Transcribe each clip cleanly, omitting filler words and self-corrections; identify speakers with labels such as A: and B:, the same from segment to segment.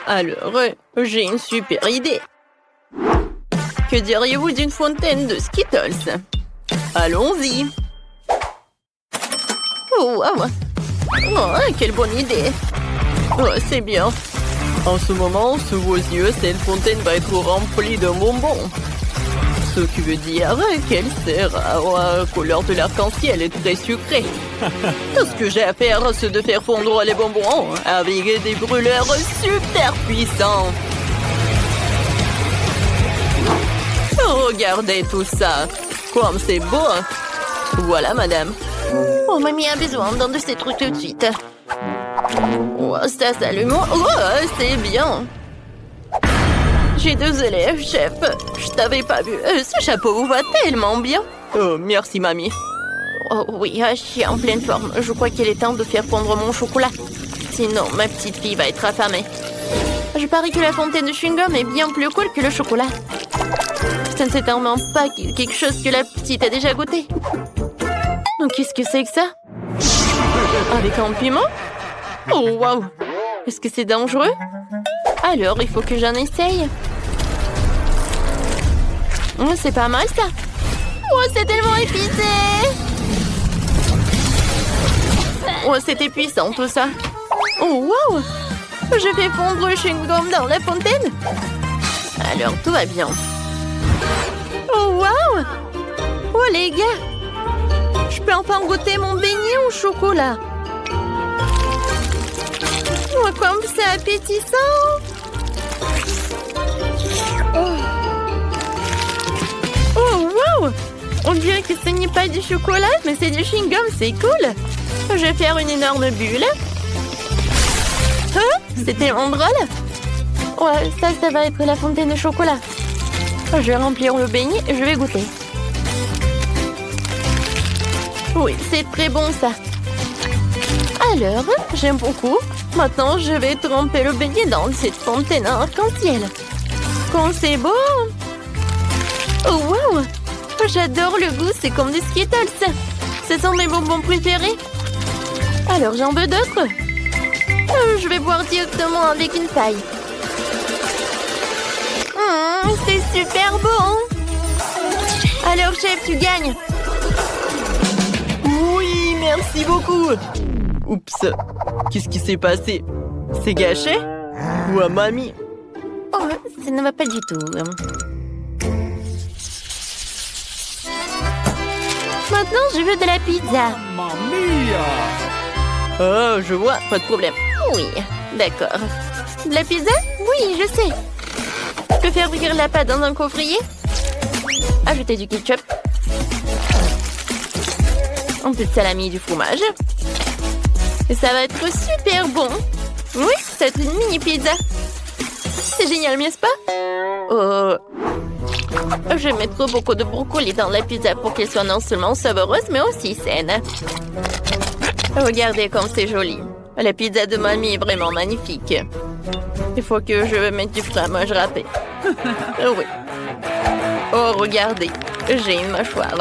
A: Alors, j'ai une super idée. Que diriez-vous d'une fontaine de Skittles? Allons-y. Oh, wow. Oh, quelle bonne idée. Oh, c'est bien. En ce moment, sous vos yeux, cette fontaine va être remplie de bonbons. Ce qui veut dire qu'elle sera couleur de l'arc-en-ciel et très sucrée. Tout ce que j'ai à faire, c'est de faire fondre les bonbons avec des brûleurs super puissants. Regardez tout ça. Comme c'est beau. Voilà, madame. Oh, mamie a besoin d'un de ces trucs tout de suite. Oh, ça s'allume. Oh, c'est bien. J'ai 2 élèves, chef. Je t'avais pas vu. Ce chapeau vous va tellement bien. Oh, merci, mamie. Oh oui, je suis en pleine forme. Je crois qu'il est temps de faire fondre mon chocolat. Sinon, ma petite fille va être affamée. Je parie que la fontaine de chewing-gum est bien plus cool que le chocolat. Ça ne s'étend pas quelque chose que la petite a déjà goûté. Donc, qu'est-ce que c'est que ça? Avec un piment? Oh, waouh! Est-ce que c'est dangereux? Alors, il faut que j'en essaye. Oh, c'est pas mal, ça. Oh, c'est tellement épicé! Oh, c'était puissant, tout ça. Oh, waouh! Je fais fondre le chewing-gum dans la fontaine. Alors, tout va bien. Oh, waouh! Oh, les gars! Je peux enfin goûter mon beignet au chocolat. Oh, comme c'est appétissant! Oh, wow! On dirait que ce n'est pas du chocolat, mais c'est du chewing-gum, c'est cool! Je vais faire une énorme bulle. Hein? C'est tellement drôle! Ouais, ça va être la fontaine de chocolat. Je vais remplir le beignet et je vais goûter. Oui, c'est très bon, ça. Alors, j'aime beaucoup. Maintenant, je vais tremper le beignet dans cette fontaine arc-en-ciel. Quand c'est beau! Oh, wow! J'adore le goût, c'est comme des Skittles. Ce sont mes bonbons préférés. Alors, j'en veux d'autres. Je vais boire directement avec une paille. C'est super bon! Alors, chef, tu gagnes. Oui, merci beaucoup. Oups, qu'est-ce qui s'est passé? C'est gâché? Ou à mamie? Oh, ça ne va pas du tout. Maintenant, je veux de la pizza.
B: Mamma mia!
A: Oh, je vois, pas de problème. Oui, d'accord. De la pizza? Oui, je sais. Je peux faire cuire la pâte dans un coffrier. Ajouter du ketchup. Un peu de salami et du fromage. Et ça va être super bon. Oui, c'est une mini pizza. C'est génial, n'est-ce pas? Oh. Je vais mettre beaucoup de brocoli dans la pizza pour qu'elle soit non seulement savoureuse, mais aussi saine. Regardez comme c'est joli. La pizza de mamie est vraiment magnifique. Il faut que je mette du fromage râpé. Oui. Oh, regardez. J'ai une mâchoire.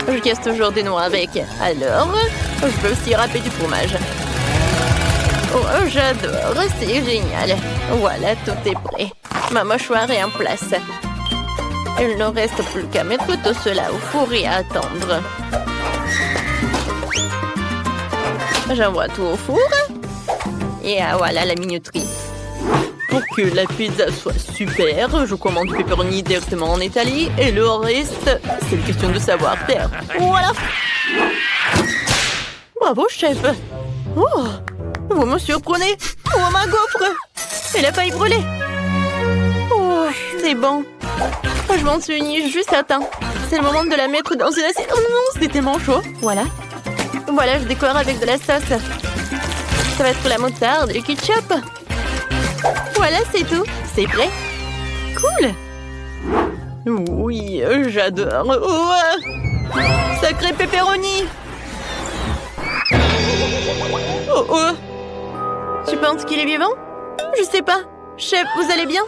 A: Je casse toujours des noix avec. Alors, je peux aussi râper du fromage. Oh, j'adore. C'est génial. Voilà, tout est prêt. Ma mâchoire est en place. Il ne reste plus qu'à mettre tout cela au four et à attendre. J'envoie tout au four. Et voilà la minuterie. Pour que la pizza soit super, je commande du pepperoni directement en Italie. Et le reste, c'est une question de savoir-faire. Voilà. Bravo, chef. Oh, vous me surprenez. Oh, ma gaufre. Elle a failli brûler. Oh, c'est bon. Je m'en suis juste à temps. C'est le moment de la mettre dans une assiette. Oh non, c'est tellement chaud. Voilà. Voilà, je décore avec de la sauce. Ça va être la moutarde et le ketchup. Voilà, c'est tout. C'est prêt. Cool. Oui, j'adore. Oh, sacré pepperoni. Oh, oh. Tu penses qu'il est vivant? Je sais pas. Chef, vous allez bien?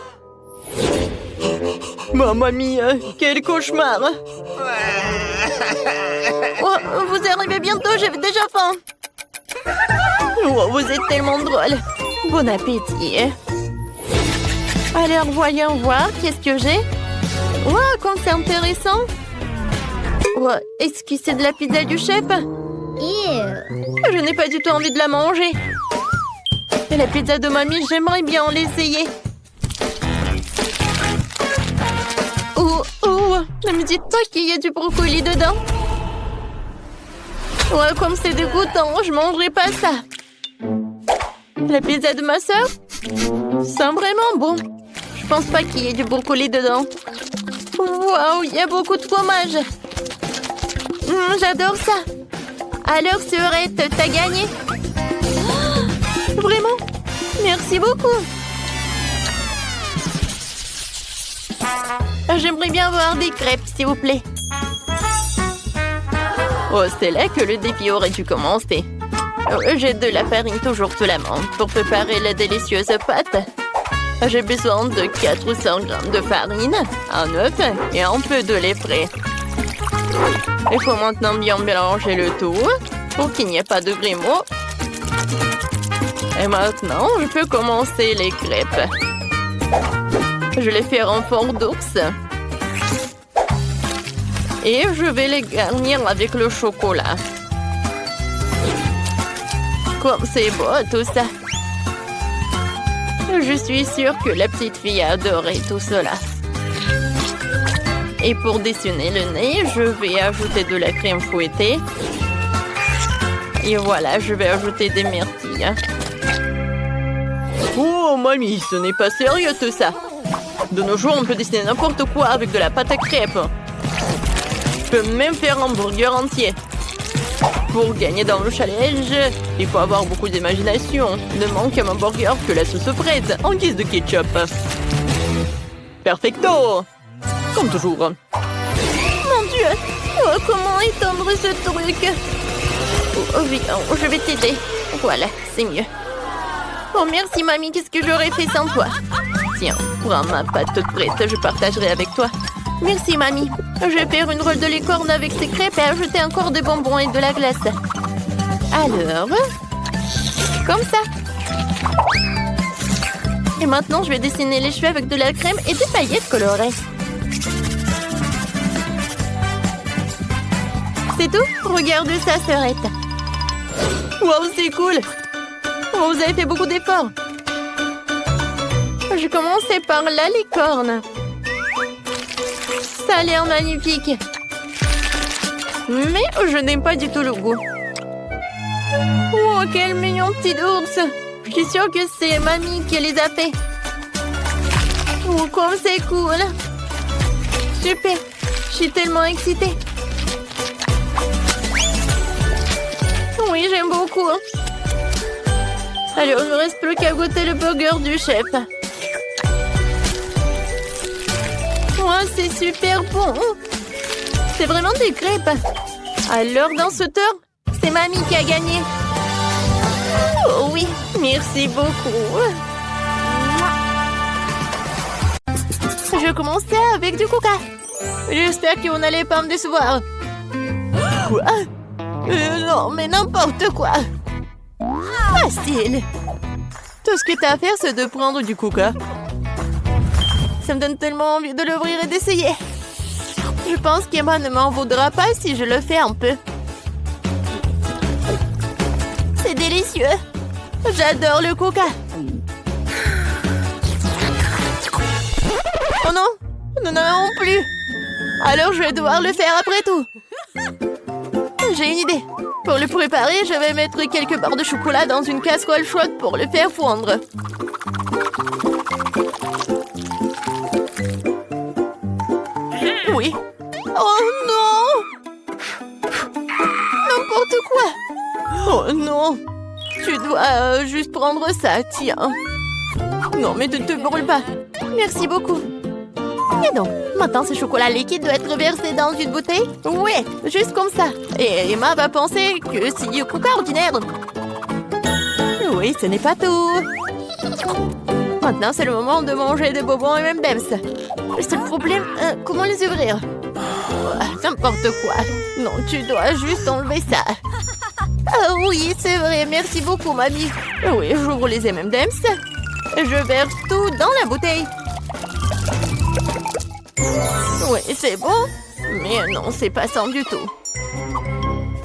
A: Mamma mia, quel cauchemar! Oh, vous arrivez bientôt, j'ai déjà faim! Oh, vous êtes tellement drôle. Bon appétit. Alors, voyons voir. Qu'est-ce que j'ai? Wow, comme c'est intéressant. Oh, est-ce que c'est de la pizza du chef? Je n'ai pas du tout envie de la manger. Et la pizza de mamie, j'aimerais bien l'essayer. Oh, ne me dites pas qu'il y a du brocoli dedans. Ouais, comme c'est dégoûtant, je mangerai pas ça. La pizza de ma sœur? C'est vraiment bon. Je pense pas qu'il y ait du brocoli dedans. Waouh, il y a beaucoup de fromage. J'adore ça. Alors, Sœurette, t'as gagné? Vraiment? Merci beaucoup. J'aimerais bien voir des crêpes, s'il vous plaît. Oh, c'est là que le défi aurait dû commencer. J'ai de la farine toujours sous la main pour préparer la délicieuse pâte. J'ai besoin de 400 grammes de farine, un œuf et un peu de lait frais. Il faut maintenant bien mélanger le tout pour qu'il n'y ait pas de grumeaux. Et maintenant, je peux commencer les crêpes. Je les fais en forme d'ours. Et je vais les garnir avec le chocolat. Comme c'est beau tout ça. Je suis sûre que la petite fille a adoré tout cela. Et pour dessiner le nez, je vais ajouter de la crème fouettée. Et voilà, je vais ajouter des myrtilles. Oh, mamie, ce n'est pas sérieux tout ça. De nos jours, on peut dessiner n'importe quoi avec de la pâte à crêpes. Je peux même faire un burger entier. Pour gagner dans le challenge, il faut avoir beaucoup d'imagination. Ne manque à mon burger que la sauce fraise en guise de ketchup. Perfecto! Comme toujours. Mon Dieu! Oh, comment étendre ce truc? Oh, viens, je vais t'aider. Voilà, c'est mieux. Oh, merci, mamie. Qu'est-ce que j'aurais fait sans toi? Tiens, prends ma pâte toute prête. Je partagerai avec toi. Merci, mamie. Je vais faire une rôle de licorne avec ces crêpes et ajouter encore des bonbons et de la glace. Alors, comme ça. Et maintenant, je vais dessiner les cheveux avec de la crème et des paillettes colorées. C'est tout? Regarde ça, Sœurette. Wow, c'est cool. Oh, vous avez fait beaucoup d'efforts. Je commençais par la licorne. Ça a l'air magnifique. Mais je n'aime pas du tout le goût. Oh, quel mignon petit ours. Je suis sûre que c'est mamie qui les a fait. Oh, comme c'est cool. Super. Je suis tellement excitée. Oui, j'aime beaucoup. Alors, il ne me reste plus qu'à goûter le burger du chef. Oh, c'est super bon. C'est vraiment des crêpes. Alors, dans ce tour, c'est mamie qui a gagné. Oh oui, merci beaucoup. Je commençais avec du coca. J'espère que vous n'allez pas me décevoir. Quoi? Non, mais n'importe quoi. Facile. Tout ce que tu as à faire, c'est de prendre du coca. Ça me donne tellement envie de l'ouvrir et d'essayer. Je pense qu'Emma ne m'en voudra pas si je le fais un peu. C'est délicieux. J'adore le coca. Oh non, nous n'en avons plus. Alors je vais devoir le faire après tout. J'ai une idée. Pour le préparer, je vais mettre quelques barres de chocolat dans une casserole chaude pour le faire fondre. Oui. Oh non! N'importe quoi! Oh non! Tu dois juste prendre ça, tiens. Non, mais ne te brûle pas. Merci beaucoup. Et donc, maintenant ce chocolat liquide doit être versé dans une bouteille? Oui, juste comme ça. Et Emma va penser que c'est du coca ordinaire. Oui, ce n'est pas tout. Maintenant, c'est le moment de manger des bonbons et même Bems. Le seul problème, comment les ouvrir? N'importe quoi. Non, tu dois juste enlever ça. Ah oui, c'est vrai. Merci beaucoup, mamie. Oui, j'ouvre les M&M's. Je verse tout dans la bouteille. Oui, c'est bon. Mais non, c'est pas ça du tout.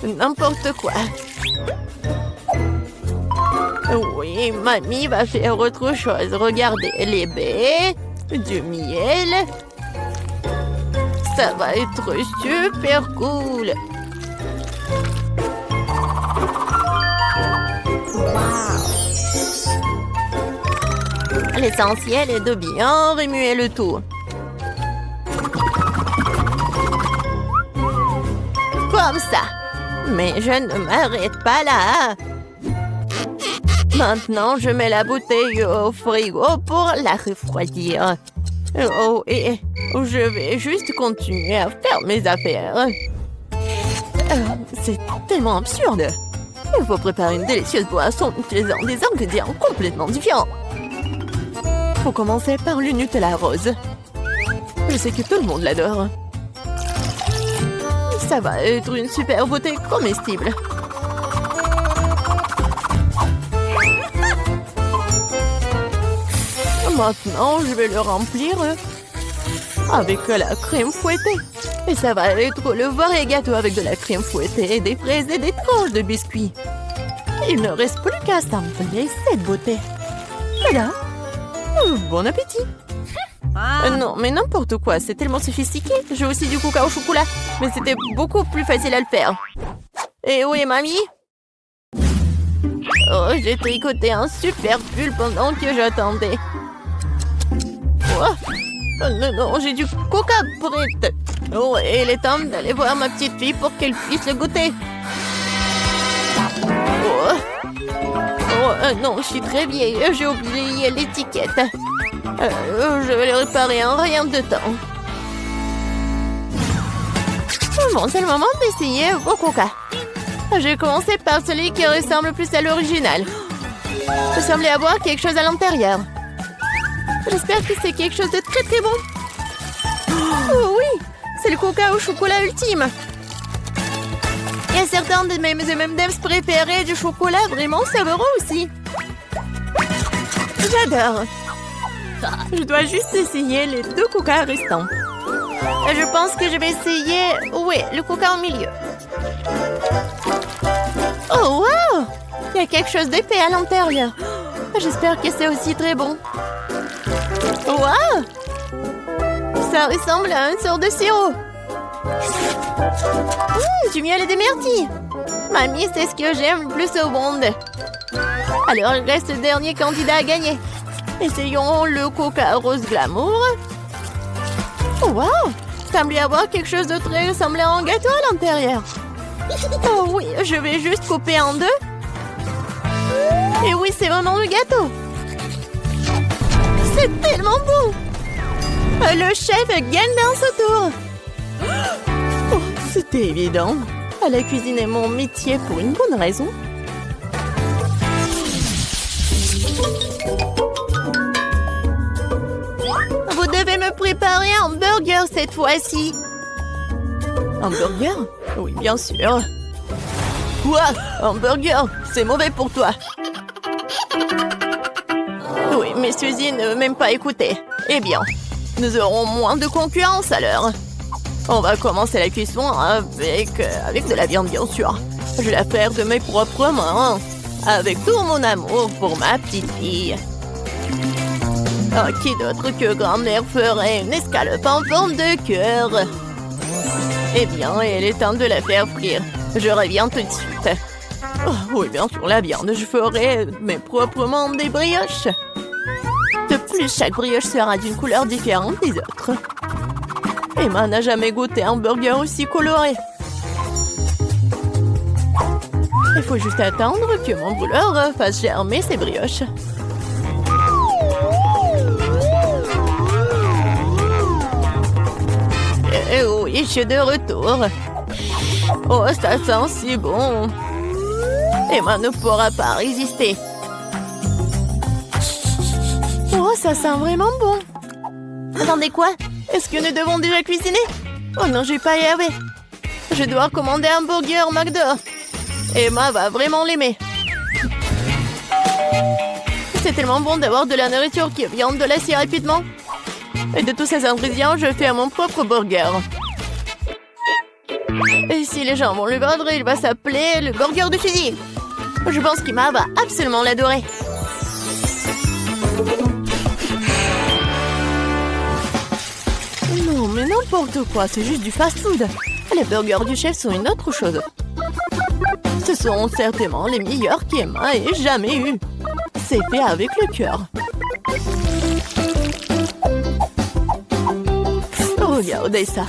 A: N'importe quoi. Oui, mamie va faire autre chose. Regardez, les baies, du miel. Ça va être super cool. L'essentiel est de bien remuer le tout. Comme ça. Mais je ne m'arrête pas là. Maintenant, je mets la bouteille au frigo pour la refroidir. Oh, et je vais juste continuer à faire mes affaires. C'est tellement absurde. Il faut préparer une délicieuse boisson en utilisant des ingrédients complètement différents. Faut commencer par le Nutella rose. Je sais que tout le monde l'adore. Ça va être une super beauté comestible. Maintenant, je vais le remplir avec la crème fouettée. Et ça va être le vrai gâteau avec de la crème fouettée, des fraises et des tranches de biscuits. Il ne reste plus qu'à assembler cette beauté. Voilà. Bon appétit. Non, mais n'importe quoi, c'est tellement sophistiqué. J'ai aussi du coca au chocolat, mais c'était beaucoup plus facile à le faire. Et où est mamie? Oh, j'ai tricoté un super pull pendant que j'attendais. Oh, non, non, j'ai du coca prêt. Oh, et il est temps d'aller voir ma petite fille pour qu'elle puisse le goûter. Non, je suis très vieille. J'ai oublié l'étiquette. Je vais le réparer en rien de temps. Bon, c'est le moment d'essayer vos coca. J'ai commencé par celui qui ressemble plus à l'original. Il semblait avoir quelque chose à l'intérieur. J'espère que c'est quelque chose de très très bon. Oh oui, c'est le coca au chocolat ultime. Il y a certains de mes M&M's préférés du chocolat vraiment savoureux aussi. J'adore. Je dois juste essayer les 2 coca restants. Je pense que je vais essayer... Oui, le coca au milieu. Oh, wow! Il y a quelque chose d'épais à l'intérieur. J'espère que c'est aussi très bon. Wow! Ça ressemble à une sorte de sirop. Du miel et des myrtilles. Mamie, c'est ce que j'aime le plus au monde. Alors, il reste le dernier candidat à gagner. Essayons le coca rose glamour. Oh, wow! Il semble y avoir quelque chose de très ressemblant à un gâteau à l'intérieur. Oh oui, je vais juste couper en 2. Et oui, c'est vraiment le gâteau. C'est tellement bon. Le chef gagne dans ce tour. Oh, c'était évident. La cuisine est mon métier pour une bonne raison. Vous devez me préparer un burger cette fois-ci. Un burger? Oui, bien sûr. Quoi? Un burger? C'est mauvais pour toi. Oui, mais Suzy ne m'aime pas écouter. Eh bien, nous aurons moins de concurrence alors. On va commencer la cuisson avec de la viande, bien sûr. Je vais la faire de mes propres mains. Avec tout mon amour pour ma petite fille. Oh, qui d'autre que grand-mère ferait une escalope en forme de cœur? Eh bien, il est temps de la faire frire. Je reviens tout de suite. Oh, oui, bien sûr, la viande. Je ferai mes proprement des brioches. De plus, chaque brioche sera d'une couleur différente des autres. Emma n'a jamais goûté un burger aussi coloré. Il faut juste attendre que mon brûleur fasse germer ses brioches. Et oui, je suis de retour. Oh, ça sent si bon. Emma ne pourra pas résister. Oh, ça sent vraiment bon. Attendez, quoi? Est-ce que nous devons déjà cuisiner? Oh non, je vais pas y arriver. Je dois commander un burger McDo. Emma va vraiment l'aimer. C'est tellement bon d'avoir de la nourriture qui vient de là si rapidement. Et de tous ces ingrédients, je fais mon propre burger. Et si les gens vont le vendre, il va s'appeler le burger de fusil. Je pense qu'Emma va absolument l'adorer. Non, mais n'importe quoi, c'est juste du fast-food. Les burgers du chef sont une autre chose. Ce sont certainement les meilleurs qu'Emma ait jamais eu. C'est fait avec le cœur. Regardez ça.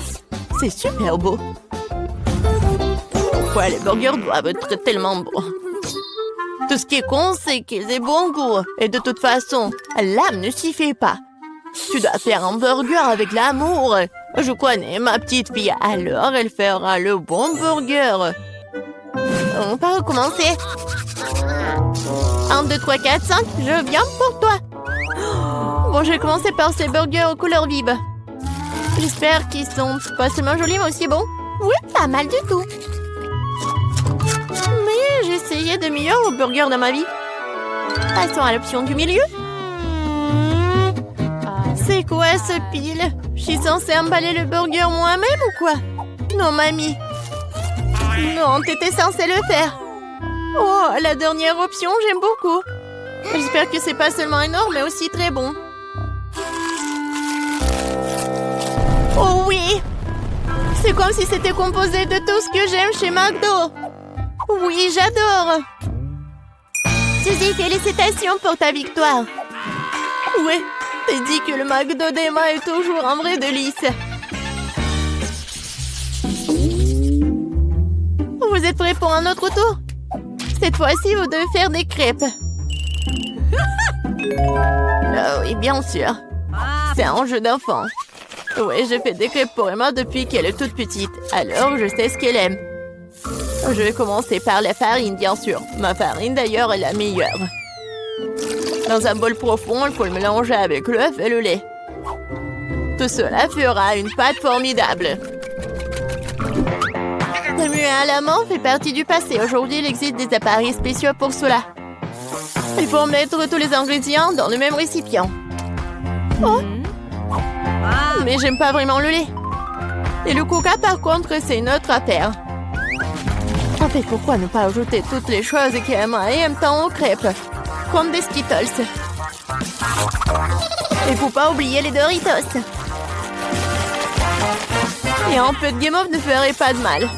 A: C'est super beau. Pourquoi les burgers doivent être tellement bons? Tout ce qui est con, c'est qu'ils aient bon goût. Et de toute façon, l'âme ne s'y fait pas. Tu dois faire un burger avec l'amour. Je connais ma petite fille, alors elle fera le bon burger. On peut recommencer. 1, 2, 3, 4, 5, je viens pour toi. Bon, je vais commencer par ces burgers aux couleurs vives. J'espère qu'ils sont pas seulement jolis, mais aussi bons. Oui, pas mal du tout. Mais j'ai essayé de meilleurs burgers dans ma vie. Passons à l'option du milieu. C'est quoi ce pile? Je suis censée emballer le burger moi-même ou quoi? Non, mamie. Non, t'étais censée le faire. Oh, la dernière option, j'aime beaucoup. J'espère que c'est pas seulement énorme, mais aussi très bon. Oh oui! C'est comme si c'était composé de tout ce que j'aime chez McDo. Oui, j'adore. Suzy, félicitations pour ta victoire. Oui, t'as dit que le McDo d'Emma est toujours un vrai délice. Vous êtes prêts pour un autre tour? Cette fois-ci, vous devez faire des crêpes. Oh oui, bien sûr. C'est un jeu d'enfant. Oui, je fais des crêpes pour Emma depuis qu'elle est toute petite. Alors, je sais ce qu'elle aime. Je vais commencer par la farine, bien sûr. Ma farine, d'ailleurs, est la meilleure. Dans un bol profond, il faut le mélanger avec l'œuf et le lait. Tout cela fera une pâte formidable. Remuer à la main fait partie du passé. Aujourd'hui, il existe des appareils spéciaux pour cela. Il faut mettre tous les ingrédients dans le même récipient. Oh! Mais j'aime pas vraiment le lait. Et le coca, par contre, c'est une autre affaire. En fait, pourquoi ne pas ajouter toutes les choses qu'Emma aime tant aux crêpes? Comme des Skittles. Et faut pas oublier les Doritos. Et un peu de guimauve ne ferait pas de mal.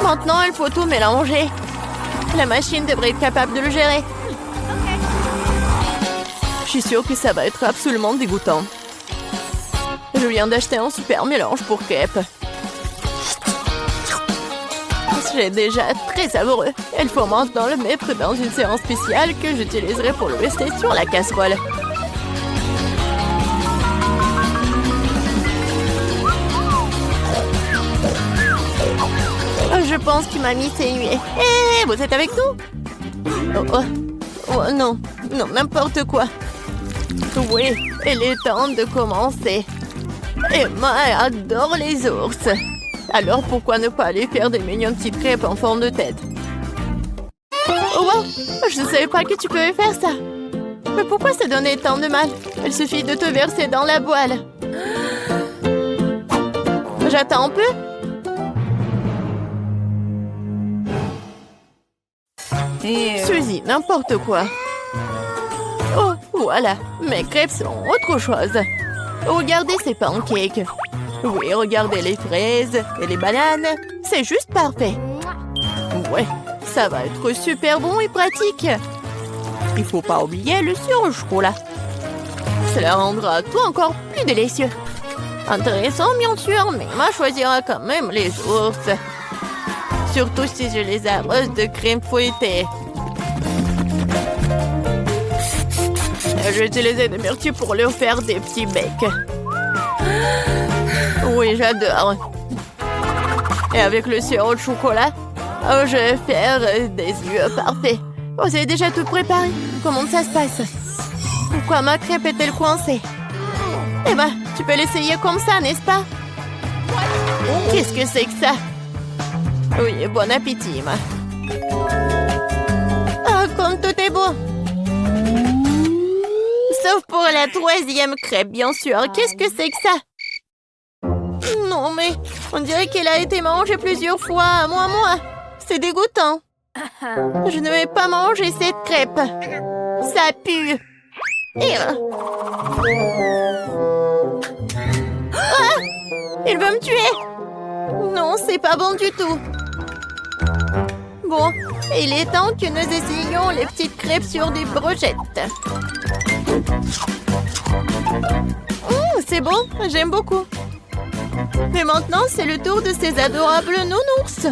A: Maintenant, il faut tout mélanger. La machine devrait être capable de le gérer. Je suis sûre que ça va être absolument dégoûtant. Je viens d'acheter un super mélange pour crêpes. C'est déjà très savoureux. Il faut maintenant le mettre dans une séance spéciale que j'utiliserai pour le rester sur la casserole. Je pense que mamie s'est nuée. Hé, vous êtes avec nous? Oh, non, non, n'importe quoi. Oui, il est temps de commencer. Emma adore les ours. Alors pourquoi ne pas aller faire des mignonnes petites crêpes en forme de tête? Oh wow, je ne savais pas que tu pouvais faire ça. Mais pourquoi ça donnait tant de mal? Il suffit de te verser dans la boîle. J'attends un peu. Suzy, n'importe quoi. Oh, voilà, mes crêpes sont autre chose. Regardez ces pancakes. Oui, regardez les fraises et les bananes. C'est juste parfait. Ouais, ça va être super bon et pratique. Il faut pas oublier le sirop au chocolat. Cela rendra tout encore plus délicieux. Intéressant, bien sûr, mais Emma choisira quand même les ours. Surtout si je les arrose de crème fouettée. J'ai utilisé des myrtilles pour leur faire des petits becs. Oui, j'adore. Et avec le sirop de chocolat, je vais faire des yeux parfaits. Oh, c'est déjà tout préparé. Comment ça se passe? Pourquoi ma crêpe est-elle coincée? Eh ben, tu peux l'essayer comme ça, n'est-ce pas? Qu'est-ce que c'est que ça? Oui, bon appétit, ma. Ah, comme tout est beau. Sauf pour la 3e crêpe, bien sûr. Qu'est-ce que c'est que ça? Non, mais on dirait qu'elle a été mangée plusieurs fois. Moi. C'est dégoûtant. Je ne vais pas manger cette crêpe. Ça pue. Ah! Il veut me tuer. Non, c'est pas bon du tout. Bon, il est temps que nous essayions les petites crêpes sur des brochettes. C'est bon, j'aime beaucoup. Mais maintenant, c'est le tour de ces adorables nounours.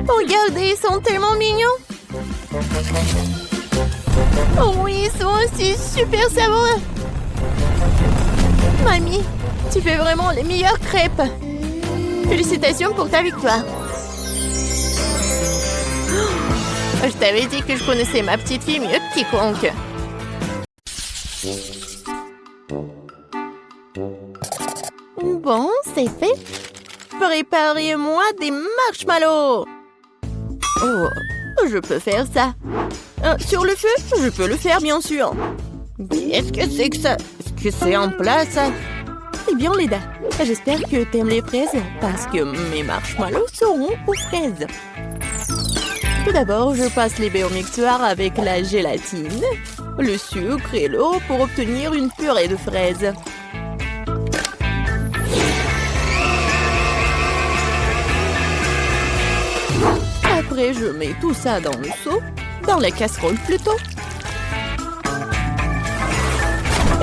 A: Regardez, ils sont tellement mignons. Oh oui, ils sont aussi super savoureux. Mamie, tu fais vraiment les meilleures crêpes. Félicitations pour ta victoire. Je t'avais dit que je connaissais ma petite fille mieux que quiconque. Bon, c'est fait. Préparez-moi des marshmallows. Oh, je peux faire ça. Sur le feu, je peux le faire, bien sûr. Qu'est-ce que c'est que ça? Est-ce que c'est en place? Eh bien, Leda, j'espère que t'aimes les fraises parce que mes marshmallows seront aux fraises. Tout d'abord, je passe les baies au mixeur avec la gélatine, le sucre et l'eau pour obtenir une purée de fraises. Après, je mets tout ça dans le seau, dans la casserole plutôt.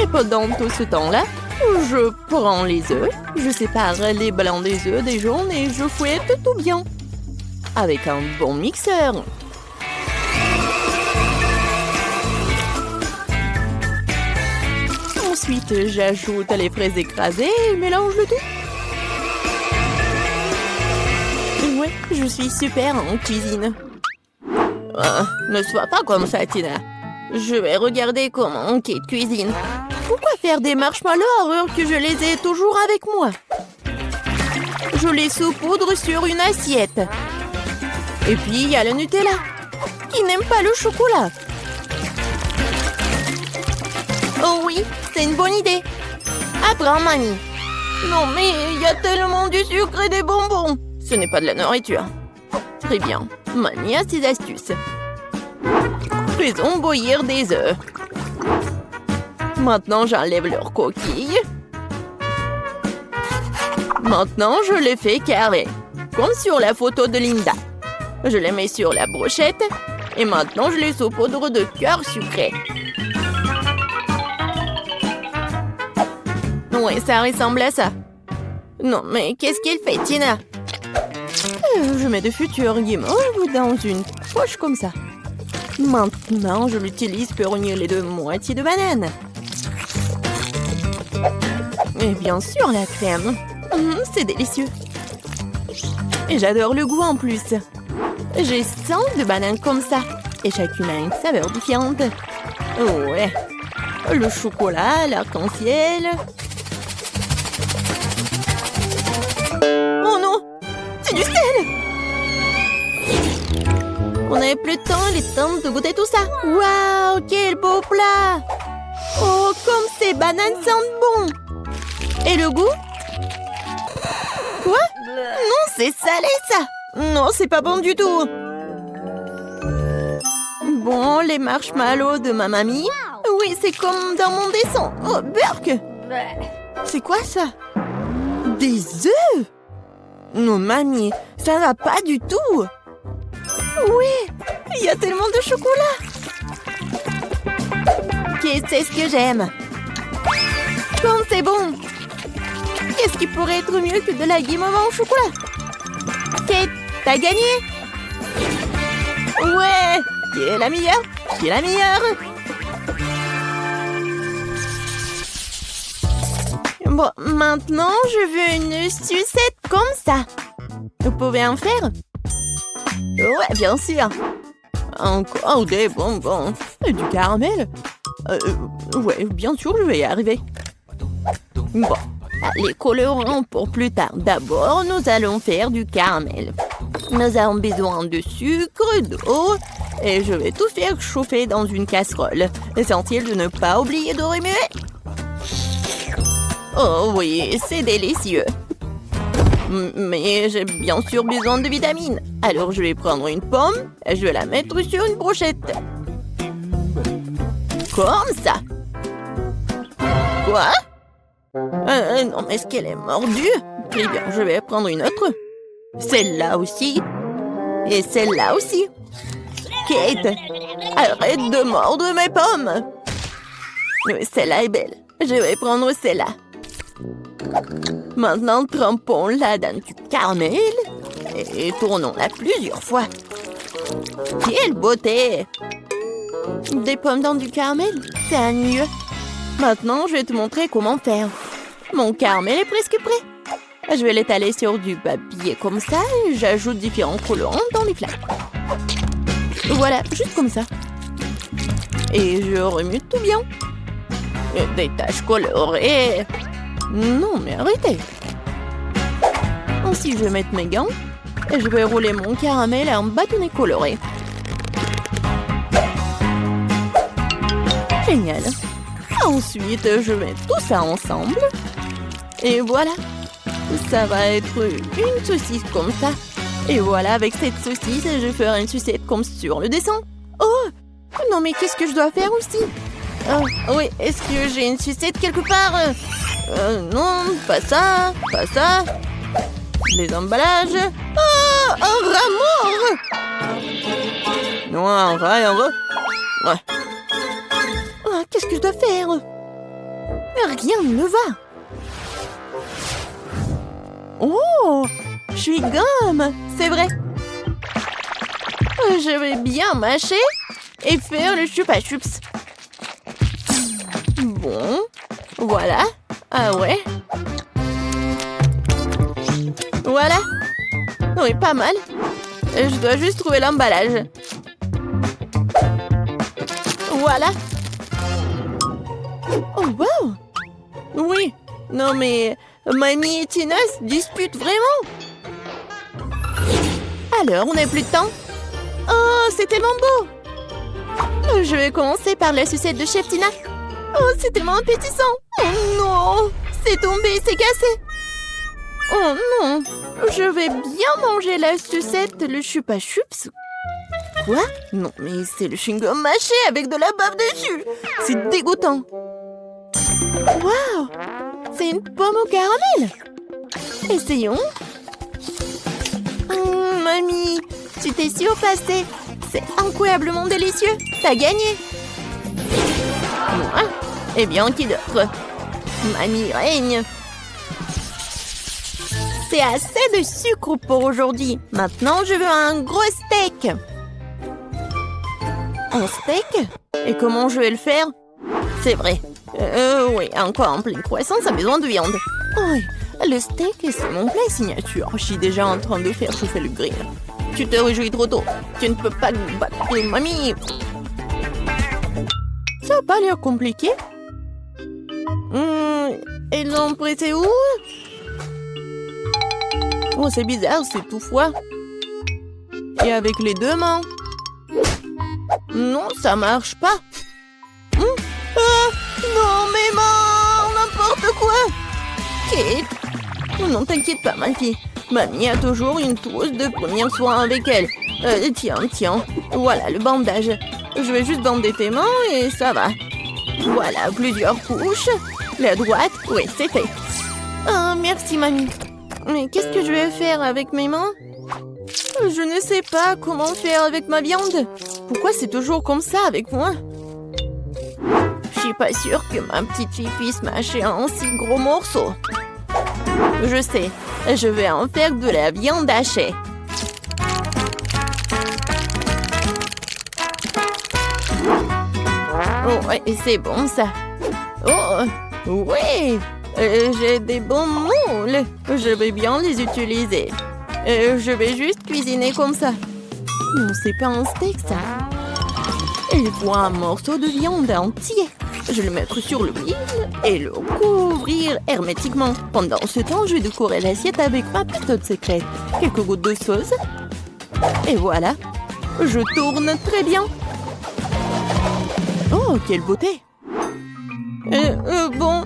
A: Et pendant tout ce temps-là, je prends les œufs, je sépare les blancs des œufs des jaunes et je fouette tout bien. Avec un bon mixeur. Ensuite, j'ajoute les fraises écrasées et mélange le tout. Ouais, je suis super en cuisine. Ne sois pas comme ça, Tina. Je vais regarder comment Kate cuisine. Pourquoi faire des marshmallows alors que je les ai toujours avec moi? Je les saupoudre sur une assiette. Et puis, il y a le Nutella. Qui n'aime pas le chocolat? Oh oui, c'est une bonne idée. Apprends, mamie. Non, mais il y a tellement du sucre et des bonbons. Ce n'est pas de la nourriture. Très bien. Mamie a ses astuces. Faisons bouillir des œufs. Maintenant, j'enlève leurs coquilles. Maintenant, je les fais carrés. Comme sur la photo de Linda. Je les mets sur la brochette. Et maintenant, je les saupoudre de cœur sucré. Oui, ça ressemble à ça. Non, mais qu'est-ce qu'il fait, Tina? Je mets de futurs guimauves dans une poche comme ça. Maintenant, je l'utilise pour unir les deux moitiés de banane. Et bien sûr, la crème. C'est délicieux. Et j'adore le goût en plus. J'ai 100 de bananes comme ça. Et chacune a une saveur différente. Ouais. Le chocolat, l'arc-en-ciel. Oh non! C'est du sel! On n'avait plus de temps, il est temps de goûter tout ça. Waouh, quel beau plat! Oh, comme ces bananes sentent bon! Et le goût? Quoi? Non, c'est salé ça! Non, c'est pas bon du tout! Bon, les marshmallows de ma mamie. Oui, c'est comme dans mon dessin. Oh, Burk! C'est quoi ça? Des œufs? Non, mamie, ça va pas du tout! Oui, il y a tellement de chocolat! Qu'est-ce que j'aime? Comme c'est bon! Qu'est-ce qui pourrait être mieux que de la guimauve au chocolat? Kate, t'as gagné! Ouais! Qui est la meilleure? Qui est la meilleure? Bon, maintenant, je veux une sucette comme ça. Vous pouvez en faire? Ouais, bien sûr. Encore des bonbons. Et du caramel? Ouais, bien sûr, je vais y arriver. Bon, Les colorants pour plus tard. D'abord, nous allons faire du caramel. Nous avons besoin de sucre, d'eau et je vais tout faire chauffer dans une casserole. Essentiel de ne pas oublier de remuer. Oh oui, c'est délicieux. Mais j'ai bien sûr besoin de vitamines. Alors je vais prendre une pomme et je vais la mettre sur une brochette. Comme ça. Quoi? Non, mais est-ce qu'elle est mordue? Très bien, je vais prendre une autre. Celle-là aussi. Et celle-là aussi. Kate, arrête de mordre mes pommes. Celle-là est belle. Je vais prendre celle-là. Maintenant, trempons-la dans du caramel et tournons-la plusieurs fois. Quelle beauté! Des pommes dans du caramel, c'est ennuyeux. Maintenant, je vais te montrer comment faire. Mon caramel est presque prêt. Je vais l'étaler sur du papier comme ça et j'ajoute différents colorants dans les flaques. Voilà, juste comme ça. Et je remue tout bien. Des taches colorées. Non, mais arrêtez. Ensuite, je vais mettre mes gants et je vais rouler mon caramel en bâtonnet coloré. Génial. Ensuite, je mets tout ça ensemble. Et voilà. Ça va être une saucisse comme ça. Et voilà, avec cette saucisse, je ferai une sucette comme sur le dessin. Oh! Non, mais qu'est-ce que je dois faire aussi? Oui, est-ce que j'ai une sucette quelque part? Non, pas ça, pas ça. Les emballages. Ah, un rat mort! Non, un rat. Ouais. Ah, qu'est-ce que je dois faire? Rien ne va. Oh, je suis gomme, c'est vrai. Je vais bien mâcher et faire le chupa-chups. Bon, voilà. Ah ouais. Voilà. Oui, pas mal. Je dois juste trouver l'emballage. Voilà. Oh, wow. Oui. Non, mais Mamie et Tina se disputent vraiment. Alors, on n'a plus de temps. Oh, c'est tellement beau. Je vais commencer par la sucette de Chef Tina. Oh, c'est tellement appétissant. Oh non, c'est tombé, c'est cassé. Oh non, je vais bien manger la sucette, le chupa-chups. Quoi? Non, mais c'est le chewing-gum mâché avec de la bave dessus. C'est dégoûtant. Waouh, c'est une pomme au caramel. Essayons. Mamie, tu t'es surpassée. C'est incroyablement délicieux. T'as gagné. Moi? Eh bien, qui d'autre? Mamie règne. C'est assez de sucre pour aujourd'hui. Maintenant, je veux un gros steak. Un steak? Et comment je vais le faire? C'est vrai. Oui, encore en pleine croissance, a besoin de viande. Oui, le steak, c'est mon plat signature. Je suis déjà en train de faire chauffer le grill. Tu te réjouis trop tôt. Tu ne peux pas battre mamie. Ça n'a pas l'air compliqué. Ils l'ont prêté où? Oh, c'est bizarre, c'est tout froid. Et avec les deux mains. Non, ça marche pas. Non, mes mains, n'importe quoi. Kate. Oh non, t'inquiète pas, ma fille. Mamie a toujours une trousse de premiers soins avec elle. Tiens. Voilà le bandage. Je vais juste bander tes mains et ça va. Voilà, plusieurs couches. La droite, oui, c'est fait. Oh, merci, mamie. Mais qu'est-ce que je vais faire avec mes mains? Je ne sais pas comment faire avec ma viande. Pourquoi c'est toujours comme ça avec moi? Je suis pas sûre que ma petite fille puisse mâcher un si gros morceau. Je sais, je vais en faire de la viande hachée. Oh, ouais, c'est bon ça. Oh, ouais, j'ai des bons moules. Je vais bien les utiliser. Je vais juste cuisiner comme ça. Non, c'est pas un steak ça. Il faut un morceau de viande entier. Je vais le mettre sur le grill et le couvrir hermétiquement. Pendant ce temps, je vais décorer l'assiette avec ma méthode secrète. Quelques gouttes de sauce. Et voilà. Je tourne très bien. Oh, quelle beauté! Bon,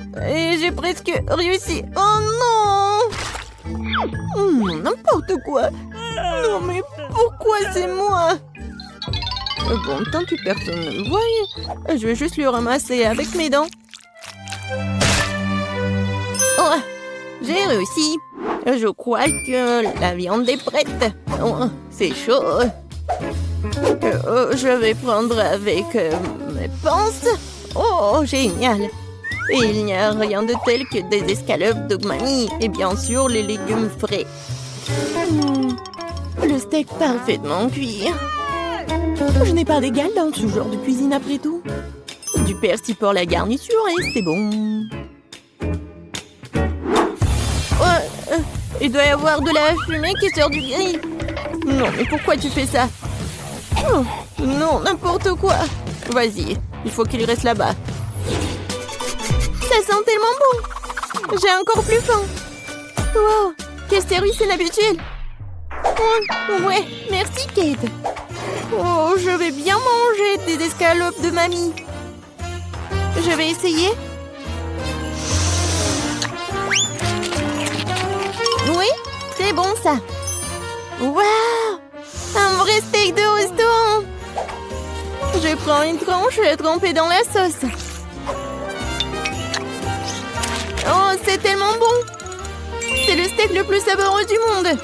A: j'ai presque réussi. Oh non! N'importe quoi. Non, mais pourquoi c'est moi? Bon, tant que personne ne me voit, je vais juste le ramasser avec mes dents. Oh, j'ai réussi. Je crois que la viande est prête. Oh, c'est chaud. Je vais prendre avec mes pinces. Oh, génial. Et il n'y a rien de tel que des escalopes d'Ogmani et bien sûr les légumes frais. Le steak parfaitement cuit. Je n'ai pas d'égal dans ce genre de cuisine après tout. Du persil pour la garniture et c'est bon. Oh, il doit y avoir de la fumée qui sort du grill. Non, mais pourquoi tu fais ça? Oh, non, n'importe quoi. Vas-y, il faut qu'il reste là-bas. Ça sent tellement bon. J'ai encore plus faim. Wow, quel service inhabituel. Oh, ouais, merci Kate. Oh, je vais bien manger des escalopes de mamie. Je vais essayer. Oui, c'est bon ça. Waouh, un vrai steak de restaurant. Je prends une tranche trempée dans la sauce. Oh, c'est tellement bon. C'est le steak le plus savoureux du monde.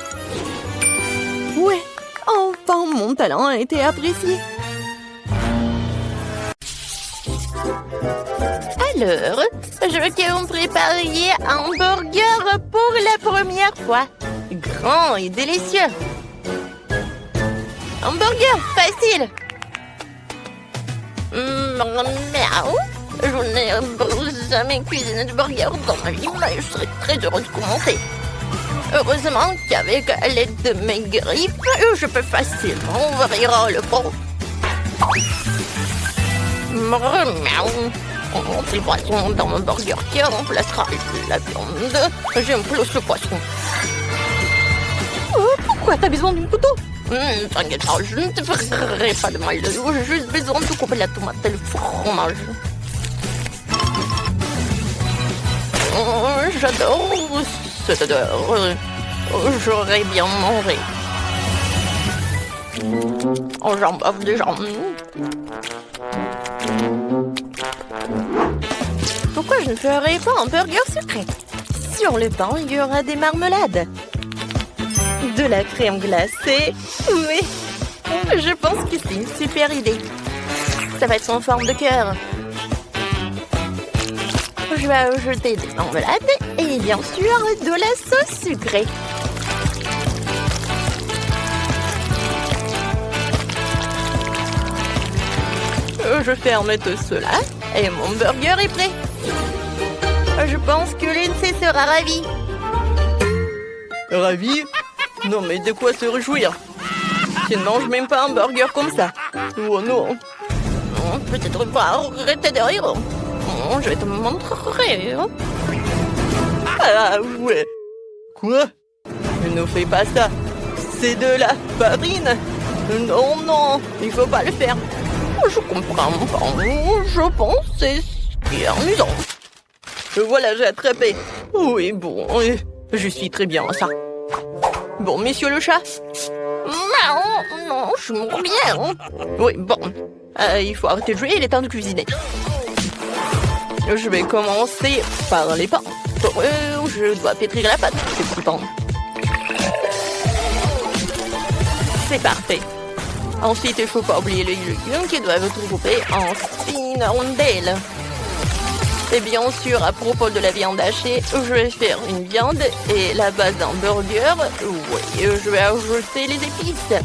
A: Ouais, enfin mon talent a été apprécié. Alors, je veux que vous me prépariez un burger pour la première fois. Grand et délicieux. Un burger facile. Miaou. Je n'ai jamais cuisiné de burger dans ma vie, mais je serais très heureuse de commencer. Heureusement qu'avec l'aide de mes griffes, je peux facilement ouvrir le pot. Miaou. On monte le poisson dans mon burger qui remplacera la viande. J'aime plus le poisson. Oh, pourquoi t'as besoin d'un couteau? T'inquiète pas, je ne te ferai pas de mal. J'ai juste besoin de couper la tomate et le fromage. Oh, j'adore cette odeur. J'aurais bien mangé. Oh, j'en bave déjà. Pourquoi je ne ferais pas un burger sucré? Sur le pain, il y aura des marmelades. De la crème glacée. Mais je pense que c'est une super idée. Ça va être en forme de cœur. Je vais ajouter des marmelades et bien sûr de la sauce sucrée. Je ferme tout cela et mon burger est prêt. Je pense que Lindsay sera ravie.
B: Ravie? Non mais de quoi se réjouir? Tu ne manges même pas un burger comme ça. Oh non.
A: Peut-être pas arrêter de rire. Je vais te montrer.
B: Ah ouais. Quoi? Ne fais pas ça. C'est de la farine. Non, non, il faut pas le faire.
A: Je comprends pas. Je pense que c'est ce qui est amusant.
B: Voilà, j'ai attrapé. Oui, bon, je suis très bien à ça. Bon, monsieur le chat?
A: Non, je mourrais bien.
B: Oui, bon. Il faut arrêter de jouer, il est temps de cuisiner. Je vais commencer par les pains. Je dois pétrir la pâte, ces petits pains. C'est parfait. Ensuite, il ne faut pas oublier les légumes qui doivent être coupés en fines rondelles. Et bien sûr, à propos de la viande hachée, je vais faire une viande et la base d'un burger. Oui, je vais ajouter les épices.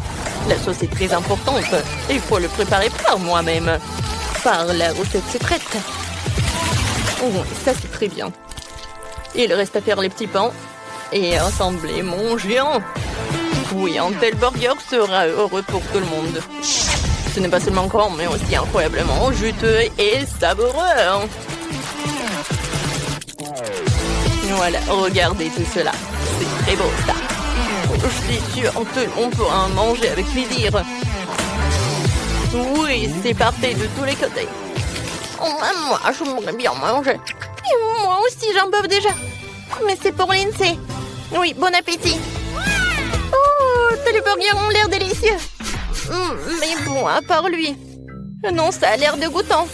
B: La sauce est très importante. Il faut le préparer par moi-même. Par la recette secrète. Oh, ça c'est très bien. Il reste à faire les petits pains et assembler mon géant. Oui, un tel burger sera heureux pour tout le monde. Ce n'est pas seulement grand, mais aussi incroyablement juteux et savoureux. Voilà, regardez tout cela. C'est très beau, ça. Je suis sûre que l'on pourra en manger avec plaisir. Oui, c'est parfait de tous les côtés. Oh, moi, je voudrais bien manger. Et moi aussi, j'en peux déjà. Mais c'est pour Lindsay. Oui, bon appétit. Oh, tous les burgers ont l'air délicieux. Mais bon, à part lui. Non, ça a l'air dégoûtant.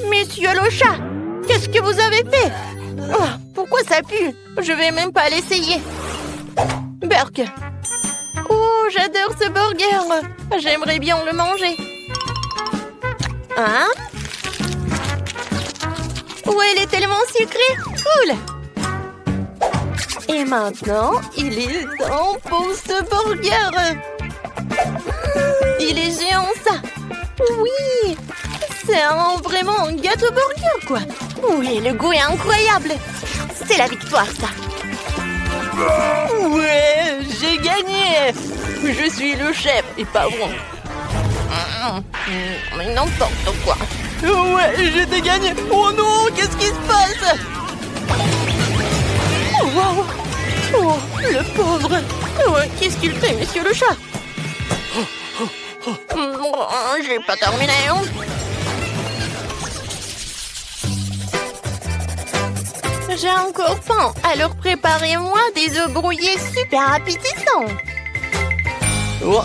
B: Monsieur le chat, qu'est-ce que vous avez fait? Oh, pourquoi ça pue? Je vais même pas l'essayer. Burk. Oh, j'adore ce burger. J'aimerais bien le manger. Hein? Oh, elle est tellement sucrée. Cool. Et maintenant, il est temps pour ce burger. Il est géant, ça. Oui. C'est vraiment un gâteau burger, quoi. Oui, le goût est incroyable. C'est la victoire, ça. Ouais, j'ai gagné. Je suis le chef et pas bon. Mais n'importe quoi. Ouais, j'ai gagné. Oh non, qu'est-ce qui se passe? Oh, wow. Oh, le pauvre. Ouais, qu'est-ce qu'il fait, monsieur le chat? J'ai pas terminé. J'ai encore faim, alors préparez-moi des œufs brouillés super appétissants. Oh,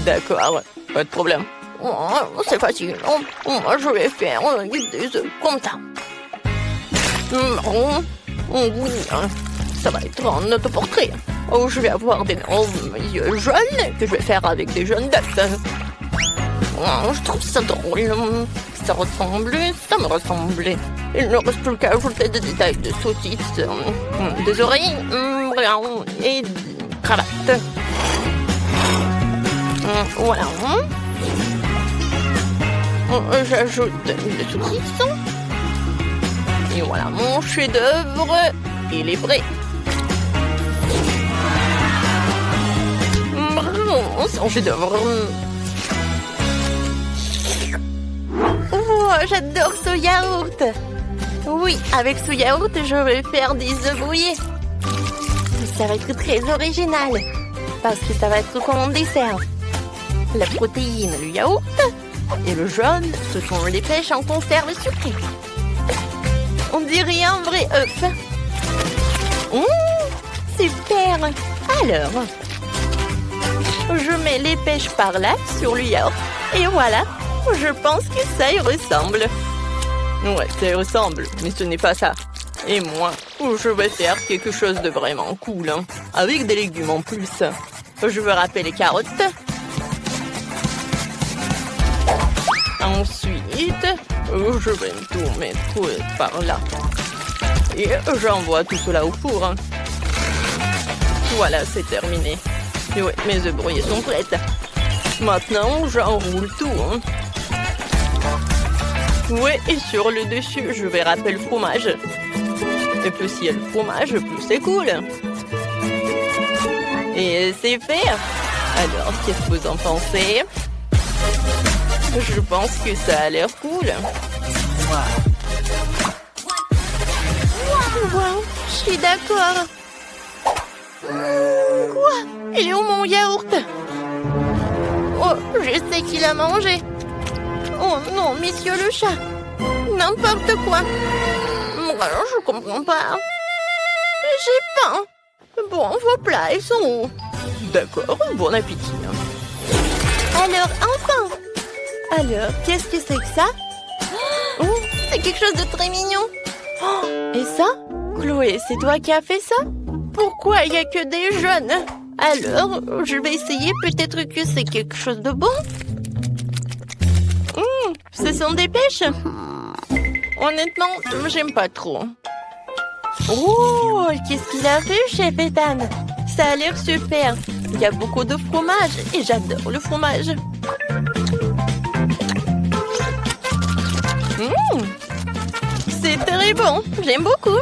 B: d'accord, pas de problème. Oh, c'est facile. Moi, je vais faire des œufs comme ça. Oui, ça va être un autoportrait. Oh, je vais avoir des grands yeux jaunes que je vais faire avec des jaunes d'œufs. Oh, je trouve ça drôle. Ça me ressemble. Il ne reste plus qu'à ajouter des détails de saucisses, des oreilles et des cravates. Voilà. J'ajoute des saucisses. Et voilà, mon chef-d'œuvre, il est prêt. C'est un chef-d'œuvre. Oh, j'adore ce yaourt. Oui, avec ce yaourt, je vais faire des œufs brouillés. Ça va être très original, parce que ça va être comme un dessert. La protéine, le yaourt, et le jaune, ce sont les pêches en conserve sucrée. On dirait un vrai œuf. Super. Alors, je mets les pêches par là, sur le yaourt, et voilà. Je pense que ça y ressemble. Ouais, ça y ressemble, mais ce n'est pas ça. Et moi, je vais faire quelque chose de vraiment cool, hein, avec des légumes en plus. Je vais râper les carottes. Ensuite, je vais tout mettre par là. Et j'envoie tout cela au four. Voilà, c'est terminé. Et ouais, mes œufs brouillés sont prêts. Maintenant, j'enroule tout. Ouais, et sur le dessus, je vais râper le fromage. Et plus il y a le fromage, plus c'est cool. Et c'est fait. Alors, qu'est-ce que vous en pensez? Je pense que ça a l'air cool. Wow, je suis d'accord. Quoi? Il est où mon yaourt? Oh, je sais qu'il a mangé. Oh non, monsieur le chat. N'importe quoi. Je comprends pas. J'ai faim. Bon, vos plats, ils sont où? D'accord, bon appétit. Alors, enfin. Alors, qu'est-ce que c'est que ça? Oh, c'est quelque chose de très mignon. Oh, et ça? Chloé, c'est toi qui as fait ça? Pourquoi il n'y a que des jeunes? Alors, je vais essayer, peut-être que c'est quelque chose de bon. Ce sont des pêches. Honnêtement, j'aime pas trop. Oh, qu'est-ce qu'il a fait, chef Ethan? Ça a l'air super. Il y a beaucoup de fromage et j'adore le fromage. C'est très bon, j'aime beaucoup.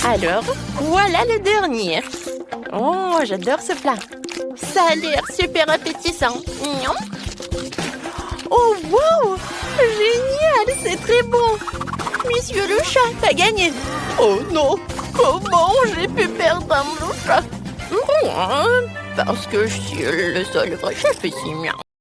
B: Alors, voilà le dernier. Oh, j'adore ce plat. Ça a l'air super appétissant. très bon. Monsieur le chat a gagné. Oh non, comment j'ai pu perdre un loup-chat? Parce que je suis le seul vrai chef ici, miaou.